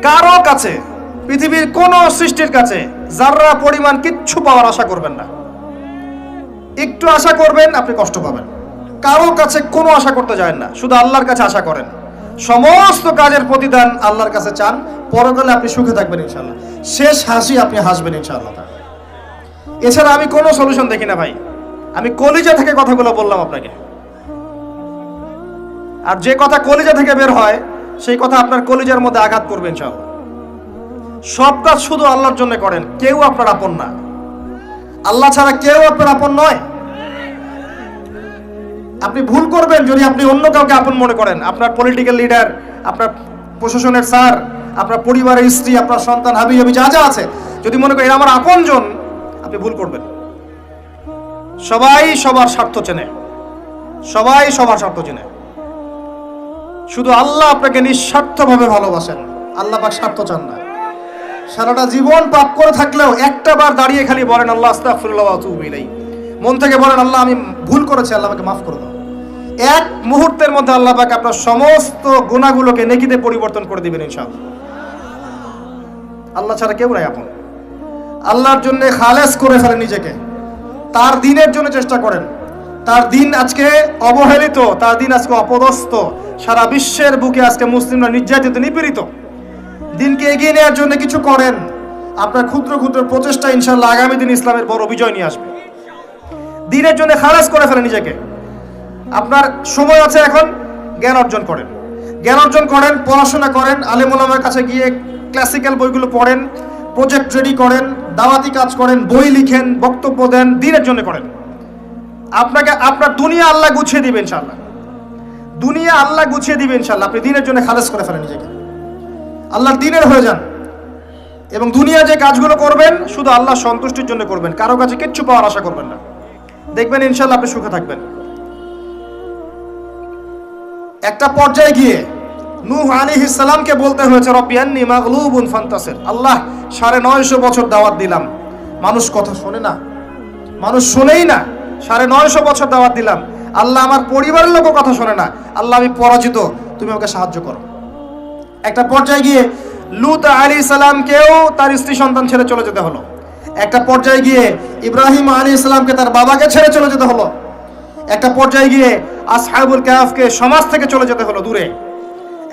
কারো কাছে, পৃথিবীর কোন সৃষ্টির কাছে যাররা পরিমাণ কিচ্ছু পাওয়ার আশা করবেন না। একটু আশা করবেন আপনি কষ্ট পাবেন। কারো কাছে কোনো আশা করতে যায় না, শুধু আল্লাহর কাছে আশা করেন। সমস্ত কাজের প্রতিদান আল্লাহর কাছে চান, পরকালে আপনি সুখে থাকবেন ইনশাআল্লাহ। শেষ হাসি আপনি হাসবেন ইনশাআল্লাহ। এছাড়া আমি কোনো সলিউশন দেখি না ভাই। আমি কলিজা থেকে কথাগুলো বললাম আপনাকে, আর যে কথা কলিজা থেকে বের হয় সেই কথা আপনার কলিজার মধ্যে আঘাত করবে ইনশাআল্লাহ। সব কাজ শুধু আল্লাহর জন্য করেন, কেউ আপনার আপন না। আল্লাহ ছাড়া কেউ আপনার আপন নয়। আপনি ভুল করবেন যদি আপনি অন্য কাউকে আপন মনে করেন। আপনার পলিটিক্যাল লিডার, আপনার প্রশাসনের স্যার, আপনার পরিবারের স্ত্রী, আপনার সন্তান, হাবি হাবি যা যা আছে, যদি মনে করেন আমার আপনজন, আপনি ভুল করবেন। সবাই সবার স্বার্থ চেনে, সবাই সবার স্বার্থ চেনে। শুধু আল্লাহ আপনাকে নিঃস্বার্থভাবে ভালোবাসেন। আল্লাহ পাক স্বার্থ চান না। সারাটা জীবন পাপ করে থাকলেও একটা বার দাঁড়িয়ে খালি বলেন আল্লাহ আস্তাগফিরুল্লাহ ওয়া আতুবু ইলাইহি। মন থেকে বলেন আল্লাহ আমি ভুল করেছি, আল্লাহ আমাকে মাফ করে দাও। এক মুহূর্তের মধ্যে আল্লাহ পাক আপনার সমস্ত গুনাহগুলোকে নেকিতে পরিবর্তন করে দিবেন ইনশাআল্লাহ। আল্লাহ ছাড়া কেউ নাই আপন। আল্লাহর জন্য খালেস করে ফেলেন নিজেকে, তার দিনের জন্য চেষ্টা করেন। তার দিন আজকে অবহেলিত, তার দিন আজকে অপদস্থ। সারা বিশ্বের বুকে আজকে মুসলিমরা নির্যাতিত, নিপীড়িত। দিনকে এগিয়ে নেওয়ার জন্য কিছু করেন। আপনার ক্ষুদ্র ক্ষুদ্র প্রচেষ্টা ইনশাআল্লাহ আগামী দিন ইসলামের বড় বিজয় নিয়ে আসবে। দিনের জন্য খালাস করে ফেলেন নিজেকে। আপনার সময় আছে এখন, জ্ঞান অর্জন করেন, জ্ঞান অর্জন করেন, পড়াশোনা করেন, আলেম ওলামার কাছে গিয়ে ক্লাসিক্যাল বইগুলো পড়েন, প্রজেক্ট রেডি করেন, দাওয়াতি কাজ করেন, বই লিখেন, বক্তব্য দেন, দিনের জন্য করেন। আপনাকে আপনার দুনিয়া আল্লাহ গুছিয়ে দিবে ইনশাআল্লাহ। দুনিয়া আল্লাহ গুছিয়ে দিবে ইনশাআল্লাহ। আপনি দিনের জন্য খালাস করে ফেলেন নিজেকে, আল্লাহর দিনের হয়ে যান। এবং দুনিয়া যে কাজগুলো করবেন শুধু আল্লাহ সন্তুষ্টির জন্য করবেন, কারো কাছে কিচ্ছু পাওয়ার আশা করবেন না। দেখবেন ইনশাআল্লাহ আপনি সুখে থাকবেন। একটা পর্যায়ে গিয়ে নূহ আলাইহিস সালামকে বলতে হয়েছে রব্বি আন্নী মাগলুবুন ফান্তাসির। আল্লাহ 950 বছর দাওয়াত দিলাম, মানুষ কথা শোনে না, মানুষ শোনেই না। 950 বছর দাওয়াত দিলাম, আল্লাহ আমার পরিবারের লোকও কথা শোনে না। আল্লাহ আমি পরাজিত, তুমি আমাকে সাহায্য করো। একটা পর্যায়ে গিয়ে লূত আলাইহিস সালামকেও তার স্ত্রী সন্তান ছেড়ে চলে যেতে হলো। একটা পর্যায়ে গিয়ে ইব্রাহিম আলাইহিস সালামকে তার বাবাকে ছেড়ে চলে যেতে হলো। একটা পর্যায়ে গিয়ে আসহাবুল কাহফকে সমাজ থেকে চলে যেতে হলো দূরে।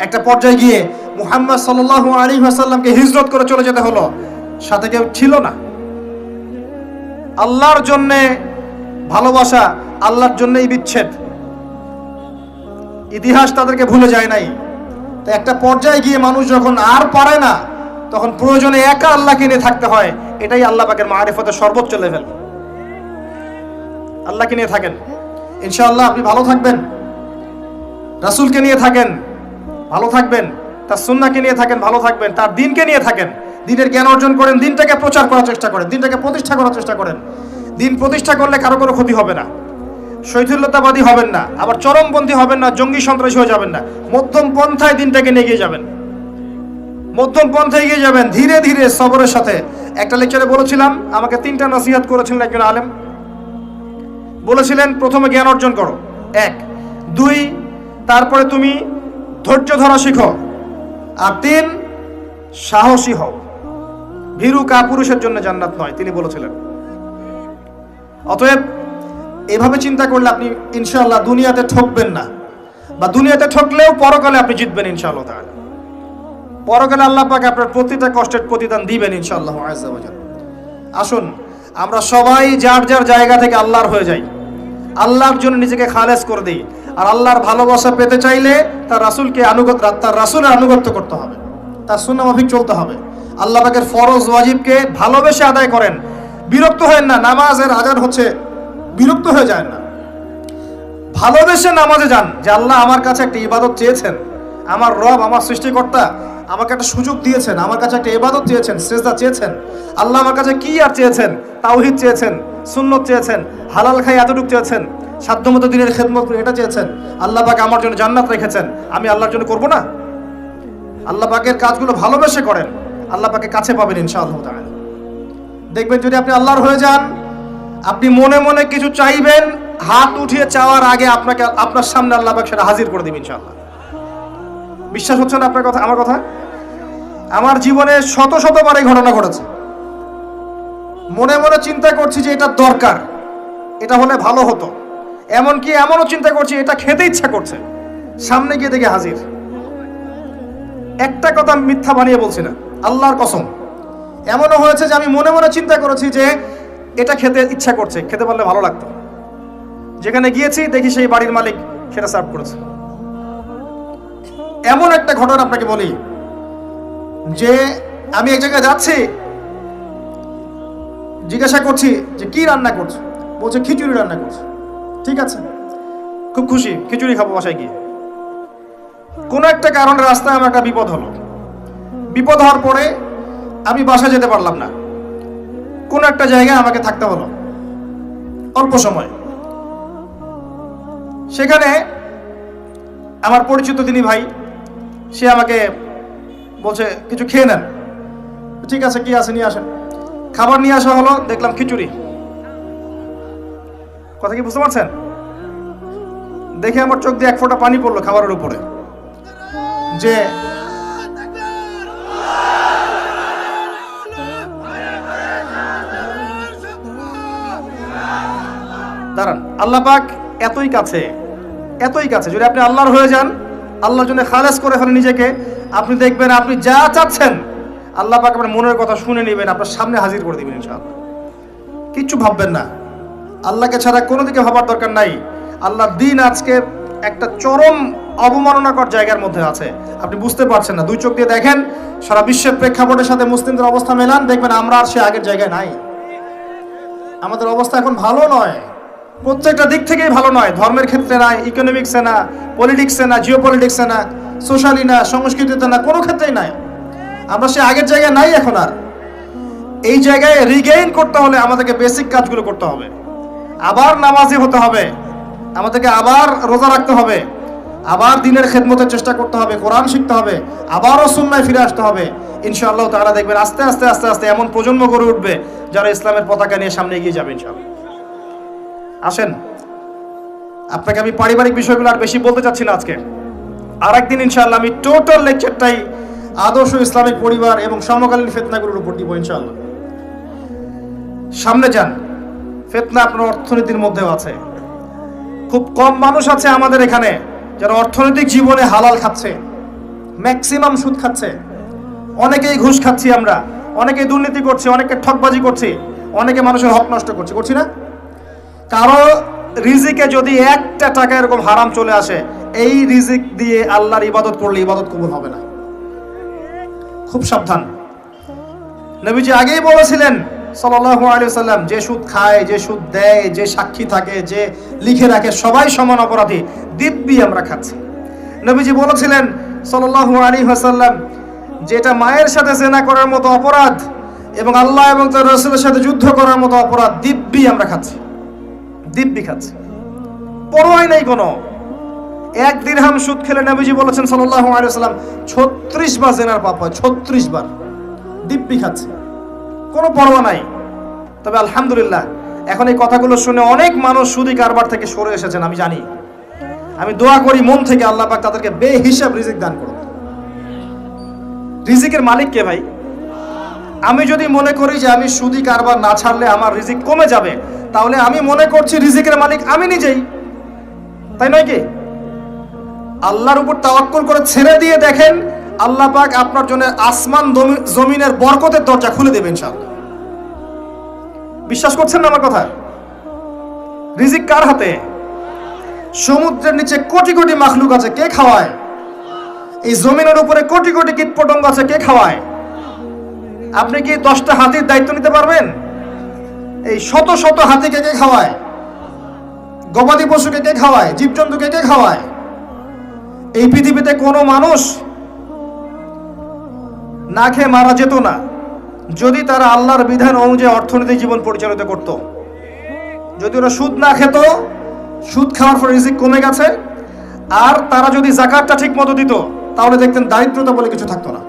একটা পর্যায়ে গিয়ে মুহাম্মদ সাল্লাল্লাহু আলাইহি ওয়াসাল্লামকে হিজরত করে চলে যেতে হলো, সাথে কেউ ছিল না। আল্লাহর জন্য ভালোবাসা, আল্লাহর জন্যই বিচ্ছেদ। ইতিহাস তাদেরকে ভুলে যায় নাই। তো একটা পর্যায়ে গিয়ে মানুষ যখন আর পারে না, তখন প্রয়োজনে একা আল্লাহকে নিয়ে থাকতে হয়। এটাই আল্লাহ পাকের মারিফতের সর্বোচ্চ লেভেল। আল্লাহকে নিয়ে থাকেন, ইনশাআল্লাহ আপনি ভালো থাকবেন। রাসূলকে নিয়ে থাকেন, ভালো থাকবেন। তার সুন্নাহকে নিয়ে থাকেন, ভালো থাকবেন। তার দিনকে নিয়ে থাকেন, দিনের জ্ঞান অর্জন করেন, দিনটাকে প্রচার করার চেষ্টা করেন, দিনটাকে প্রতিষ্ঠা করার চেষ্টা করেন। দিন প্রতিষ্ঠা করলে কারো কোনো ক্ষতি হবে না। শৈথিল্যতাবাদী হবেন না, আবার চরমপন্থী হবেন না, জঙ্গি সন্ত্রাসী হয়ে যাবেন না। মধ্যম পন্থায় দিনটাকে নিয়ে গিয়ে যাবেন, মধ্যম পন্থায় এগিয়ে যাবেন, ধীরে ধীরে সবরের সাথে। একটা লেকচারে বলেছিলাম, আমাকে 3টা নসিহত করেছিলেন একজন আলেম। বলেছিলেন প্রথমে জ্ঞান অর্জন করো, 1, 2, তারপরে তুমি ধৈর্য ধরা শিখো, আর 3 সাহসী হও। ভীরু কাপুরুষের জন্য জান্নাত নয়, তিনি বলেছিলেন। অতএব এভাবে চিন্তা করলে আপনি ইনশাআল্লাহ দুনিয়াতে ঠকবেন না, বা দুনিয়াতে ঠকলেও পরকালে আপনি জিতবেন ইনশাআল্লাহ তাআলা। পরকালে আল্লাহ পাক আপনার প্রতিটা কষ্টের প্রতিদান দিবেন ইনশাআল্লাহ আযজা ওয়া জাল। আসুন আমরা সবাই যার যার জায়গা থেকে আল্লাহর হয়ে যাই, আল্লাহর জন্য নিজেকে খালেস করে দিই। আর আল্লাহর ভালোবাসা পেতে চাইলে তার রাসূলকে তার রাসূলের আনুগত্য করতে হবে, তার সুন্নাহ মাফিক চলতে হবে। আল্লাহ পাকের ফরজ ওয়াজিবকে ভালোবেসে আদায় করেন, বিরক্ত হয়েন না। নামাজের আজান হচ্ছে, বিরক্ত হয়ে যায় না, ভালোবেসে নামাজে যান। যে আল্লাহ আমার কাছে একটা ইবাদত চেয়েছেন, আমার রব, আমার সৃষ্টিকর্তা আমাকে একটা সুযোগ দিয়েছেন, আমার কাছে একটা ইবাদত চেয়েছেন, সিজদা চেয়েছেন। আল্লাহ আমার কাছে কি আর চেয়েছেন? তাওহীদ চেয়েছেন, সুন্নত চেয়েছেন, হালাল খাই এতটুকু চেয়েছেন, সাধ্যমতো দিনের খেদমত করে এটা চেয়েছেন। আল্লাহ পাক আমার জন্য জান্নাত রেখেছেন, আমি আল্লাহর জন্য করব না? আল্লাহ পাকের কাজগুলো ভালোবেসে করেন, আল্লাহ পাকে কাছে পাবেন ইনশাআল্লাহ তাআলা। দেখবেন যদি আপনি আল্লাহর হয়ে যান, আপনি মনে মনে কিছু চাইবেন, হাত উঠিয়ে চাওয়ার আগে আপনার সামনে আল্লাহ পাক সেটা হাজির করে দিবেন ইনশাআল্লাহ। বিশ্বাস হচ্ছে না আপনার কথা, আমার কথা? আমার জীবনে শত শতবার এই ঘটনা ঘটেছে। মনে মনে চিন্তা করছি যে এটা দরকার, এটা হলে ভালো হতো, এমনকি এমনও চিন্তা করছি এটা খেতে ইচ্ছা করছে, সামনে গিয়ে দেখে হাজির। একটা কথা আমি মিথ্যা বানিয়ে বলছি না, আল্লাহর কসম। এমনও হয়েছে যে আমি মনে মনে চিন্তা করেছি যে এটা খেতে ইচ্ছা করছে, খেতে পারলে ভালো লাগতো। যেখানে গিয়েছি দেখি সেই বাড়ির মালিক সেটা সার্ভ করেছে। এমন একটা ঘটনা আপনাকে বলি যে আমি এক জায়গায় যাচ্ছি, জিজ্ঞাসা করছি যে কি রান্না করছো, বলছে খিচুড়ি রান্না করছো। ঠিক আছে, খুব খুশি, খিচুড়ি খাবো বাসায় গিয়ে। কোনো একটা কারণে রাস্তায় আমার একটা বিপদ হলো। বিপদ হওয়ার পরে আমি বাসায় যেতে পারলাম না, কোনো একটা জায়গায় আমাকে থাকতে হলো অল্প সময়। সেখানে আমার পরিচিত তিনি ভাই, সে আমাকে বলছে কিছু খেয়ে নেন। ঠিক আছে, কি আছে নিয়ে আসেন। খাবার নিয়ে আসা হলো, দেখলাম খিচুড়ি। কথা কি বুঝতে পারছেন? দেখে আমার চোখ দিয়ে এক ফোঁটা পানি পড়লো খাবারের উপরে। যে দাঁড়ান, আল্লাহ পাক এতই কাছে, এতই কাছে। যদি আপনি আল্লাহর হয়ে যান, আল্লাহর জন্য খালেস করে ফেলেন নিজেকে, আপনি দেখবেন আপনি যা চাচ্ছেন আল্লাহ পাক আপনার মনের কথা শুনে নেবেন, আপনার সামনে হাজির করে দিবেন ইনশাআল্লাহ। কিচ্ছু ভাববেন না, আল্লাহকে ছাড়া কোনো দিকে ভাবার দরকার নাই। আল্লাহর দিন আজকে একটা চরম অবমাননাকর জায়গার মধ্যে আছে, আপনি বুঝতে পারছেন না। দুই চোখ দিয়ে দেখেন, সারা বিশ্বের প্রেক্ষাপটের সাথে মুসলিমদের অবস্থা মেলান, দেখবেন আমরা আর সে আগের জায়গায় নাই। আমাদের অবস্থা এখন ভালো নয়, প্রত্যেকটা দিক থেকেই ভালো নয়। ধর্মের ক্ষেত্রে না, ইকোনমিক্সে না, পলিটিক্সে না, জিও পলিটিক্সে না, সোশ্যালি না, সংস্কৃতিতে না, কোনো ক্ষেত্রেই নাই। আমরা সে আগের জায়গায় নাই এখন আর। এই জায়গায় রিগেইন করতে হলে আমাদেরকে বেসিক কাজগুলো করতে হবে। আবার নামাজি হতে হবে, আমাদেরকে আবার রোজা রাখতে হবে, আবার দিনের খেদমতের চেষ্টা করতে হবে, কোরআন শিখতে হবে, আবারও সুন্নায় ফিরে আসতে হবে। ইনশাআল্লাহ তাআলা দেখবেন আস্তে আস্তে আস্তে আস্তে এমন প্রজন্ম গড়ে উঠবে যারা ইসলামের পতাকা নিয়ে সামনে এগিয়ে যাবে ইনশাআল্লাহ। আসেন, আপনাকে আমি পারিবারিক বিষয়গুলো আর বেশি বলতে চাচ্ছি না আজকে। আর একদিন ইনশাআল্লাহ আমি টোটাল লেকচারটাই আদর্শ ইসলামিক পরিবার এবং সমকালীন ফিতনাগুলোর উপর দিব ইনশাআল্লাহ। সামনে যান, ফিতনা আপনার অর্থনীতির মধ্যেও আছে। খুব কম মানুষ আছে আমাদের এখানে যারা অর্থনৈতিক জীবনে হালাল খাচ্ছে, ম্যাক্সিমাম সুদ খাচ্ছে। অনেকেই ঘুষ খাচ্ছি আমরা, অনেকেই দুর্নীতি করছি, অনেকে ঠকবাজি করছি, অনেকে মানুষের হক নষ্ট করছি, করছি না? কারো রিজিকে যদি একটা টাকা এরকম হারাম চলে আসে, এই রিজিক দিয়ে আল্লাহর ইবাদত করলে ইবাদত কবুল হবে না। খুব সাবধান। নবীজি আগেই বলেছিলেন সাল্লাল্লাহু আলাইহি ওয়াসাল্লাম, যে সুদ খায়, যে সুদ দেয়, যে সাক্ষী থাকে, যে লিখে রাখে, সবাই সমান অপরাধী। দিব্যি আমরা খাচ্ছি। নবীজি বলেছিলেন সাল্লাল্লাহু আলাইহি ওয়াসাল্লাম, যেটা মায়ের সাথে জেনা করার মতো অপরাধ এবং আল্লাহ এবং তার রাসূলের সাথে যুদ্ধ করার মতো অপরাধ, দিব্যি আমরা খাচ্ছি, দিব্যি খাচ্ছি, পরোয়াই নাই কোনো। এক দিরহাম সুদ খেলে নবীজি বলেছেন সাল্লাল্লাহু আলাইহি ওয়াসাল্লাম 36 বার জেনার পাপ হয়, 36 বার। দিব্যি খাচ্ছি, কোনো পরোয়া নাই। তবে আলহামদুলিল্লাহ এখন এই কথাগুলো শুনে অনেক মানুষ সুদি কারবার থেকে সরে এসেছেন, আমি জানি। আমি দোয়া করি মন থেকে আল্লাহ পাক তাদেরকে বেহিসাব রিজিক দান করুন। রিজিকের মালিক কে ভাই? আমি যদি মনে করি যে আমি সুদি কারবার না ছাড়লে আমার রিজিক কমে যাবে, তাহলে আমি মনে করছি রিজিকের মালিক আমি নিজেই, তাই নয় কি? আল্লাহর উপর তাওয়াক্কুল করে ছেড়ে দিয়ে দেখেন, আল্লাহ পাক আপনার জন্য আসমান জমিনের বরকতের দরজা খুলে দেবেন ইনশাআল্লাহ। বিশ্বাস করছেন না আমার কথা? রিজিক কার হাতে? সমুদ্রের নিচে কোটি কোটি মাখলুক আছে, কে খাওয়ায়? এই জমিনের উপরে কোটি কোটি কীটপতঙ্গ আছে, কে খাওয়ায়? আপনি কি 10টা হাতির দায়িত্ব নিতে পারবেন? এই শত শত হাতিকে কে খাওয়ায়? গবাদি পশুকে কে খাওয়ায়? জীবজন্তুকে কে খাওয়ায়? এই পৃথিবীতে কোনো মানুষ না খেয়ে মারা যেত না যদি তারা আল্লাহর বিধান অনুযায়ী অর্থনৈতিক জীবন পরিচালিত করত। যদি ওরা সুদ না খেত, সুদ খাওয়ার পর রিজিক কমে গেছে, আর তারা যদি যাকাতটা ঠিক মতো দিত, তাহলে দেখতেন দারিদ্রতা বলে কিছু থাকতো না।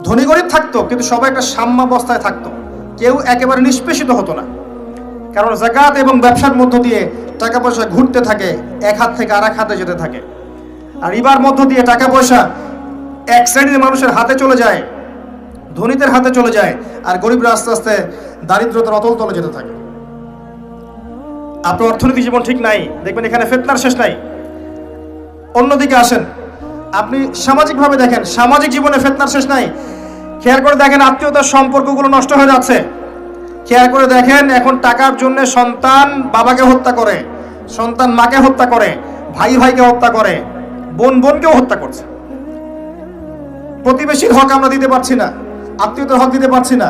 ধনী গরিব থাকতো, কিন্তু সবাই একটা সাম্যাবস্থায় থাকতো, কেউ একেবারে নিষ্পেষিত হতো না। কারণ যাকাত এবং ব্যবসার মধ্য দিয়ে টাকা পয়সা ঘুরতে থাকে, এক হাত থেকে আরেক হাতে যেতে থাকে। আর রিবার মধ্য দিয়ে টাকা পয়সা এক শ্রেণীর মানুষের হাতে চলে যায়, ধনীদের হাতে চলে যায়, আর গরিবরা আস্তে আস্তে দারিদ্রতার অতল তলে যেতে থাকে। আপনার অর্থনৈতিক জীবন ঠিক নাই, দেখবেন এখানে ফিতনার শেষ নাই। অন্যদিকে আসেন, আপনি সামাজিকভাবে দেখেন, সামাজিক জীবনে ফিতনার শেষ নাই। খেয়াল করে দেখেন আত্মীয়তার সম্পর্কগুলো নষ্ট হয়ে যাচ্ছে। খেয়াল করে দেখেন এখন টাকার জন্য সন্তান বাবাকে হত্যা করে, সন্তান মাকে হত্যা করে, ভাই ভাইকে হত্যা করে, বোন বোনকেও হত্যা করছে। প্রতিবেশীর হক আমরা দিতে পারছি না, আত্মীয়তার হক দিতে পারছি না,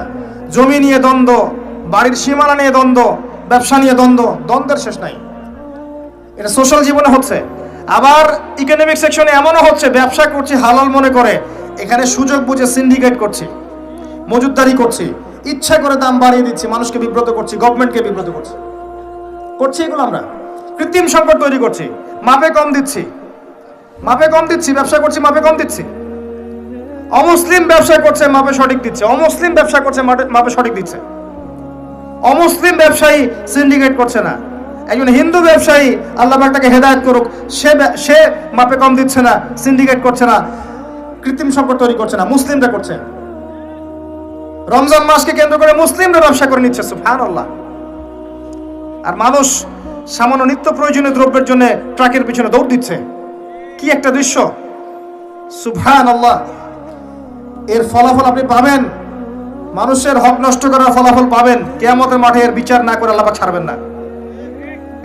জমি নিয়ে দ্বন্দ্ব, বাড়ির সীমানা নিয়ে দ্বন্দ্ব, ব্যবসা নিয়ে দ্বন্দ্ব, দ্বন্দ্বের শেষ নাই। এটা সোশ্যাল জীবনে হচ্ছে। আবার ইকোনমিক সেকশনে এমনও হচ্ছে, ব্যবসা করছি হালাল মনে করে, এখানে সুযোগ বুঝে সিন্ডিকেট করছি, মজুতদারি করছি, ইচ্ছা করে দাম বাড়িয়ে দিচ্ছি, মানুষকে বিব্রত করছি, গভর্নমেন্টকে বিব্রত করছি। এগুলো আমরা কৃত্রিম সংকট তৈরি করছি, মাপে কম দিচ্ছি, ব্যবসা করছি মাপে কম দিচ্ছি। অমুসলিম ব্যবসা করছে মাপে সঠিক দিচ্ছে, অমুসলিম ব্যবসা করছে মাপে সঠিক দিচ্ছে। অমুসলিম ব্যবসায়ী সিন্ডিকেট করছে না, একজন হিন্দু ব্যবসায়ী আল্লাহ পাক তাকে হেদায়েত করুক, সে মাপে কম দিচ্ছে না, সিন্ডিকেট করছে না, কৃত্রিম সংকট তৈরি করছে না, মুসলিমরা করছে। রমজান মাসকে কেন্দ্র করে মুসলিমরা ব্যবসা করে নিচ্ছে, সুবহানাল্লাহ। আর মানুষ সামান্য নিত্য প্রয়োজনীয় দ্রব্যের জন্য ট্রাকের পিছনে দৌড় দিচ্ছে। কি একটা দৃশ্য, সুবহানাল্লাহ। এর ফলাফল আপনি পাবেন, মানুষের হক নষ্ট করার ফলাফল পাবেন। কিয়ামতের মাঠে এর বিচার না করে আল্লাহ পাক ছাড়বেন না।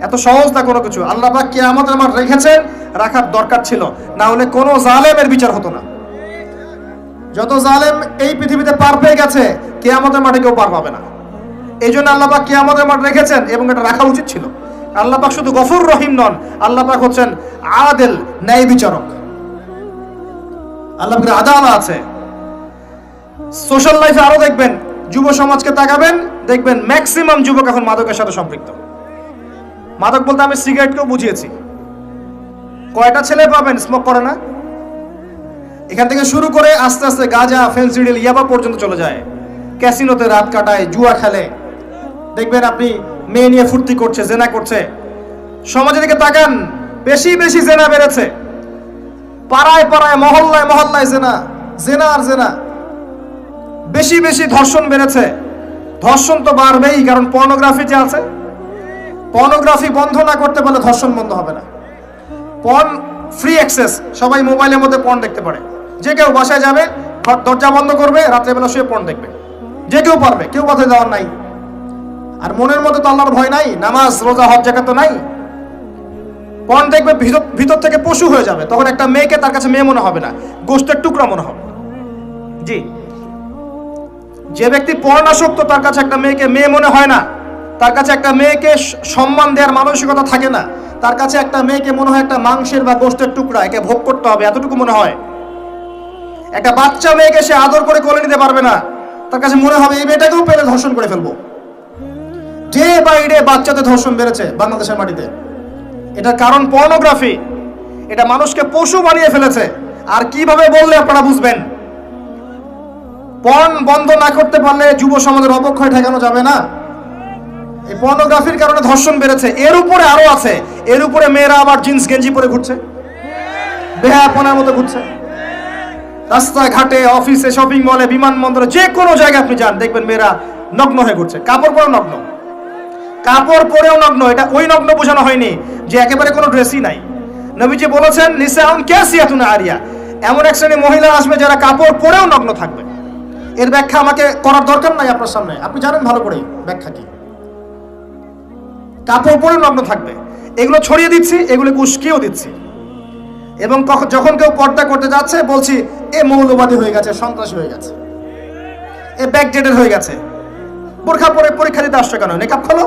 এত সহজ না কোনো কিছু। আল্লাহ পাক কিয়ামতের মাঠ রেখেছেন, রাখার দরকার ছিল, না হলে কোনো জালেমের বিচার হতো না। যত জালেম এই পৃথিবীতে পার পেয়ে গেছে, কিয়ামতের মাঠে কেউ পার পাবে না। এই জন্য আল্লাহ পাক কিয়ামতের মাঠ রেখেছেন, এবং এটা রাখা উচিত ছিল। আল্লাহ পাক শুধু গফুর রহিম নন, আল্লাহ পাক হচ্ছেন আদেল, ন্যায় বিচারক। আল্লাহ পাকের আদালত আছে। সোশ্যাল লাইফে আরো দেখবেন, যুব সমাজকে তাকাবেন, দেখবেন ম্যাক্সিমাম যুবক এখন মাদকের সাথে সম্পৃক্ত। মাদক বলতে আমি সিগারেটকেও বুঝিয়েছি। কয়টা ছেলে পাবেন স্মোক করে না? এখান থেকে শুরু করে আস্তে আস্তে গাঁজা, ফেন্সিডিল, ইয়াবা পর্যন্ত চলে যায়। ক্যাসিনোতে রাত কাটায়, জুয়া খেলে, দেখবেন আপনি মেয়ে নিয়ে ফুর্তি করছে, জেনা করছে। সমাজের দিকে তাকান, বেশি বেশি জেনা বেড়েছে। পাড়ায় পাড়ায়, মহল্লায় মহল্লায় জেনা, জেনা আর জেনা। বেশি বেশি ধর্ষণ বেড়েছে। ধর্ষণ তো বাড়বেই, কারণ পর্নোগ্রাফি যে আছে, পর্নোগ্রাফি বন্ধ না করতে পারলে ধর্ষণ বন্ধ হবে না। পর্ন ফ্রি অ্যাক্সেস, সবাই মোবাইলের মধ্যে পর্ন দেখতে পারে। যে কেউ বাসায় যাবে, দরজা বন্ধ করবে, রাত্রেবেলা শুয়ে পর্ন দেখবে, যে কেউ পারবে, কেউ বাধা দেওয়ার নাই। আর মনের মধ্যে তো আল্লাহর ভয় নাই, নামাজ রোজা হজ জাকাত তো নাই। পর্ন দেখবে, ভিতর থেকে পশু হয়ে যাবে। তখন একটা মেয়েকে তার কাছে মেয়ে মনে হবে না, গোশতের টুকরা মনে হবে। জি, যে ব্যক্তি পর্নাসক্ত, তার কাছে একটা মেয়েকে মেয়ে মনে হয় না, তার কাছে একটা মেয়েকে সম্মান দেওয়ার মানসিকতা থাকে না। তার কাছে একটা মেয়েকে মনে হয় একটা মাংসের বা গোশতের টুকরা, একে ভোগ করতে হবে, এতটুকু মনে হয়। একটা বাচ্চা মেয়েকে সে আদর করে কোলে নিতে পারবে না, তার কাছে মনে হবে এই মেয়েটাকেও পেলে ধর্ষণ করে ফেলবো। ডে বাই ডে বাচ্চাদের ধর্ষণ বেড়েছে বাংলাদেশের মাটিতে। এটার কারণ পর্নোগ্রাফি। এটা মানুষকে পশু বানিয়ে ফেলেছে। আর কিভাবে বললে আপনারা বুঝবেন? পর্ন বন্ধ না করতে পারলে যুব সমাজের অবক্ষয় ঠেকানো যাবে না। এই পর্নোগ্রাফির কারণে ধর্ষণ বেড়েছে। এর উপরে আরো আছে, এর উপরে মেয়েরা আবার জিন্স গেঞ্জি পরে ঘুরছে, বেহায়াপনার মতো ঘুরছে। রাস্তাঘাটে, অফিসে, শপিং মলে, বিমানবন্দরে, যে কোনো জায়গায় আপনি যান, দেখবেন মেয়েরা নগ্ন হয়ে ঘুরছে। কাপড় পরেও নগ্ন, কাপড় পরেও নগ্ন। এটা ওই নগ্ন বোঝানো হয়নি যে একেবারে কোনো ড্রেসই নাই। নবীজি বলেছেন নিসাউন কাসিয়াতুন আরিয়া, এমন এক শ্রেণী মহিলা আসবে যারা কাপড় পরেও নগ্ন থাকবে। এর ব্যাখ্যা আমাকে করার দরকার নাই আপনার সামনে, আপনি জানেন ভালো করে ব্যাখ্যা কি। কাপড় পরে নগ্ন থাকবে, এগুলো ছড়িয়ে দিচ্ছি, এগুলোকে উস্কিয়েও দিচ্ছি। এবং যখন কেউ পর্দা করতে যাচ্ছে, বলছি এ মৌলবাদী হয়ে গেছে, সন্ত্রাসী হয়ে গেছে, এ ব্যাকডেটেড হয়ে গেছে, বোরখা পরে পরীক্ষা দিতে আসছে কেন, নেকাব খোলো,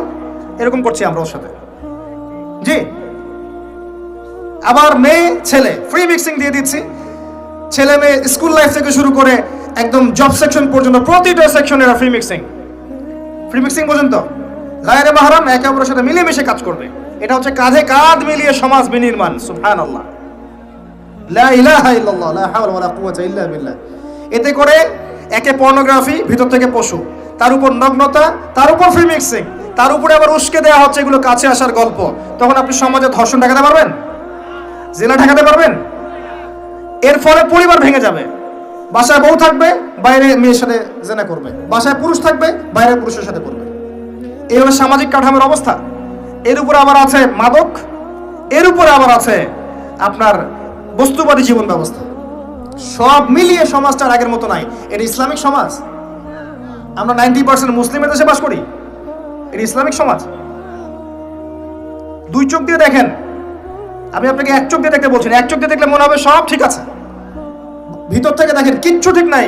এরকম করছি আমরা ওর সাথে। জি, আবার মেয়ে ছেলে ফ্রি মিক্সিং দিয়ে দিচ্ছি। ছেলে মেয়ে স্কুল লাইফ থেকে শুরু করে একদম জব সেকশন পর্যন্ত প্রতিটা সেকশনে ফ্রি মিক্সিং পর্যন্ত। গায়রে মাহরাম একে অপরের সাথে মিলেমিশে কাজ করবে। এটা হচ্ছে কাঁধে কাঁধ মিলিয়ে সমাজ বিনির্মাণ। সুবহানাল্লাহ, লা ইলাহা ইল্লাল্লাহ, লা হাওলা ওয়ালা কুওয়াতা ইল্লা বিল্লাহ। এতে করে একে পর্নোগ্রাফি, ভিতর থেকে পশু, তার উপর নগ্নতা, তার উপর ফ্রি মিক্সিং, তার উপরে আবার উস্কে দেওয়া হচ্ছে এগুলো কাছে আসার গল্প। তখন আপনি সমাজে ধর্ষণ ঠেকাতে পারবেন? জিনা ঠেকাতে পারবেন? এর ফলে পরিবার ভেঙে যাবে। বাসায় বউ থাকবে, বাইরে মেয়ের সাথে জেনা করবে, বাসায় পুরুষ থাকবে, বাইরে পুরুষের সাথে করবে। এই হলো সামাজিক কাঠামোর অবস্থা। এর উপরে আবার আছে মাদক, এর উপরে আবার আছে আপনার বস্তুবাদী জীবন ব্যবস্থা। সব মিলিয়ে সমাজটা আগের মতো নাই। এটা ইসলামিক সমাজ। আমরা 90% মুসলিমের দেশে বাস করি, এটা ইসলামিক সমাজ। দুই চোখ দিয়ে দেখেন, আমি আপনাকে এক চোখ দিয়ে দেখতে বলছি না। এক চোখ দিয়ে দেখলে মনে হবে সব ঠিক আছে, ভিতর থেকে দেখেন কিচ্ছু ঠিক নাই।